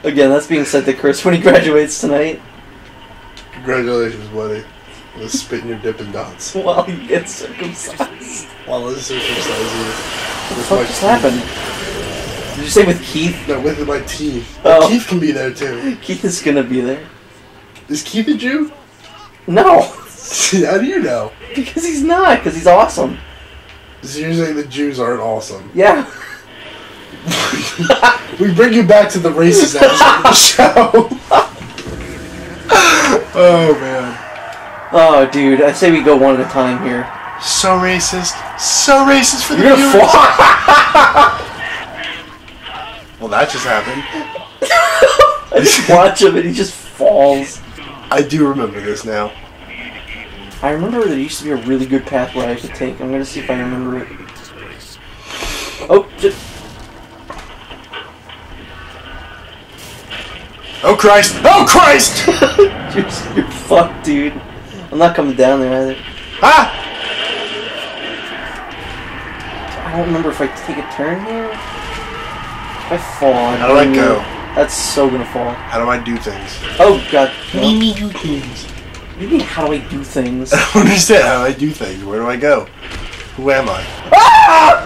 Again, that's being said to Chris when he graduates tonight. Congratulations, buddy. Let's spit in your Dippin' Dots. While he gets circumcised. While let's circumcise you. What the fuck just happened? Did you say with Keith? No, with my teeth. Oh. Keith can be there too. Keith is gonna be there. Is Keith a Jew? No! How do you know? Because he's not, because he's awesome. So you're saying the Jews aren't awesome? Yeah. We bring you back to the racist episode of the show. Oh, man. Oh, dude, I say we go one at a time here. So racist. So racist for the You're viewers. gonna fall. Well, that just happened. I just watch him and he just falls. I do remember this now. I remember there used to be a really good pathway I could take. I'm gonna see if I remember it. Oh, just... Oh, Christ! Oh, Christ! You're fucked, dude. I'm not coming down there either. Ah! I don't remember if I take a turn here. If I fall, How do I go? That's so gonna fall. How do I do things? Oh god. Me do things. What do you mean, how do I do things? I don't understand how I do things. Where do I go? Who am I? Ah!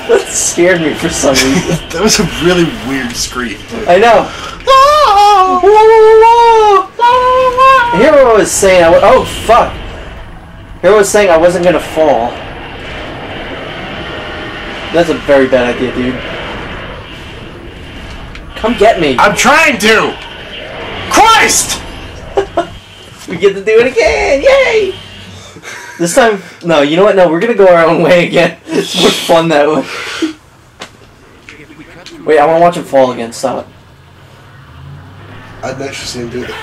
That scared me for some reason. That was a really weird scream, too. I know. Hero was saying oh fuck. Hero was saying I wasn't gonna fall. That's a very bad idea, dude. Come get me. I'm trying to! Christ! We get to do it again! Yay! This time, no, you know what? No, we're gonna go our own way again. It's more fun that way. Wait, I wanna watch him fall again. Stop. I'd next see him do that.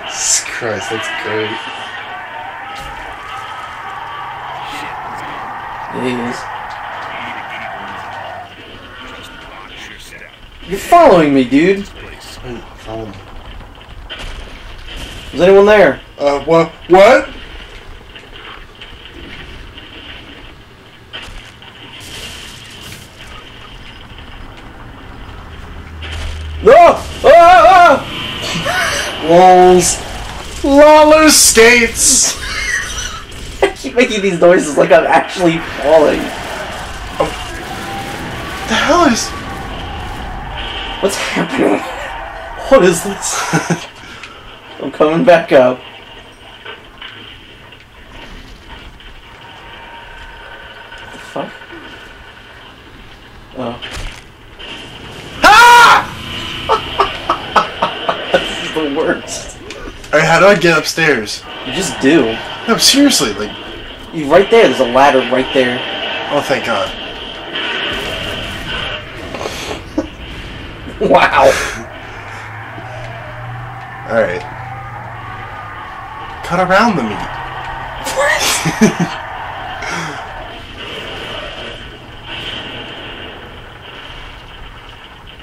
Jesus Christ, that's great. He is. You're following me, dude. Wait, follow me. Is anyone there? What? What? No! Ah! Lols. Roller skates! I keep making these noises like I'm actually falling. What the hell is... What's happening? What is this? I'm coming back up. What the fuck? Oh. Ah! This is the worst. Alright, how do I get upstairs? You just do. No, seriously, like... You right there. There's a ladder right there. Oh, thank God. Wow. Alright. Cut around the meat.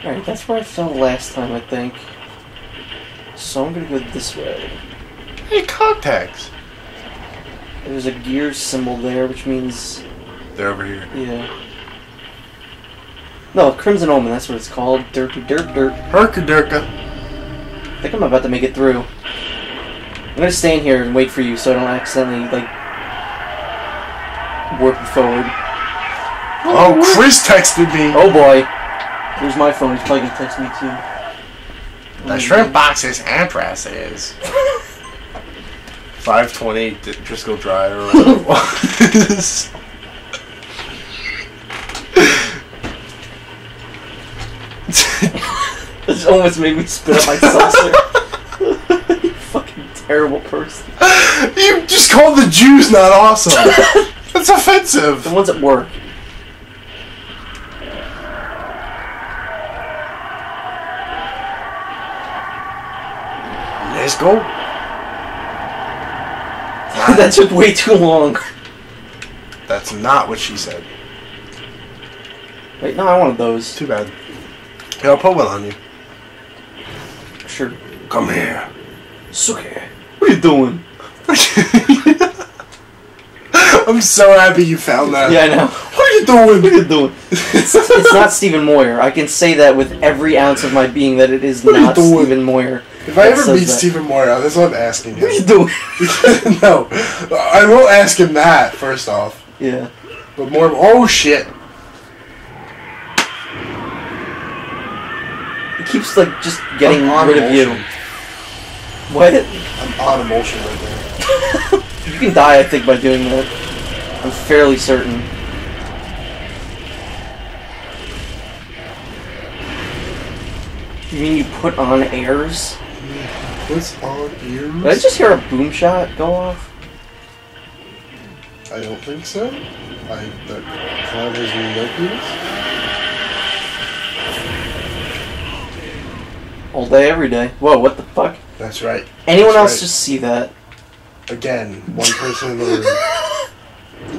Alright, that's where I fell last time, I think. So I'm gonna go this way. Hey, contacts. There's a gear symbol there, which means... They're over here. Yeah. No, Crimson Omen, that's what it's called. Derpy derp derp. Herka-derka. I think I'm about to make it through. I'm gonna stay in here and wait for you so I don't accidentally, like... warp you forward. Oh, Chris texted me. Oh boy. Here's my phone, he's probably gonna text me too. The shrimp box is addresses. 520 Driscoll Drive or whatever it was. This almost made me spit out my saucer. You fucking terrible person. You just called the Jews not awesome. That's offensive. The ones at work. Let's go. That took way too long. That's not what she said. Wait, no, I wanted those. Too bad. Here, I'll put one on you. Sure. Come here. Suke. What are you doing? I'm so happy you found that. Yeah, I know. What are you doing? What are you doing? It's not Stephen Moyer. I can say that with every ounce of my being that it is What are you not doing? Stephen Moyer. If I that ever says meet that. Stephen Moyer, that's what I'm asking What are you him. doing? No, I will ask him that first off. Yeah. But more. Oh shit! It keeps like just getting I'm on rid of you. emulsion. What? I'm on emulsion right there. You can die, I think, by doing that. I'm fairly certain. You mean you put on airs? What's on ears? Did I just hear a boom shot go off? I don't think so. That cloud has no penis. All day, every day. Whoa, what the fuck? That's right. Anyone That's else right. just see that? Again, one person in the room.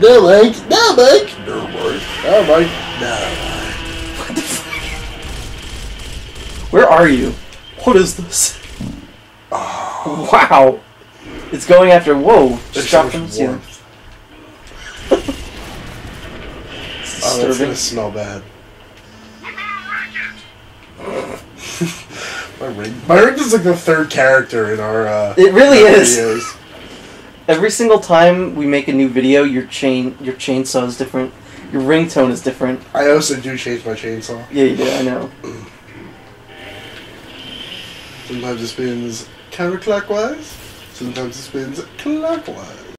No, Mike. No, Mike. No, Mike. No, Mike. No. What the fuck? Where are you? What is this? Oh, Wow. It's going after. Whoa. there's Just so dropped much from the ceiling. warmth. It's Oh, that's disturbing. gonna smell bad. My rig is like the third character in our. It really in our is. videos. Every single time we make a new video, your chainsaw is different. Your ringtone is different. I also do change my chainsaw. Yeah, you do. I know. Sometimes it spins counterclockwise. Sometimes it spins clockwise.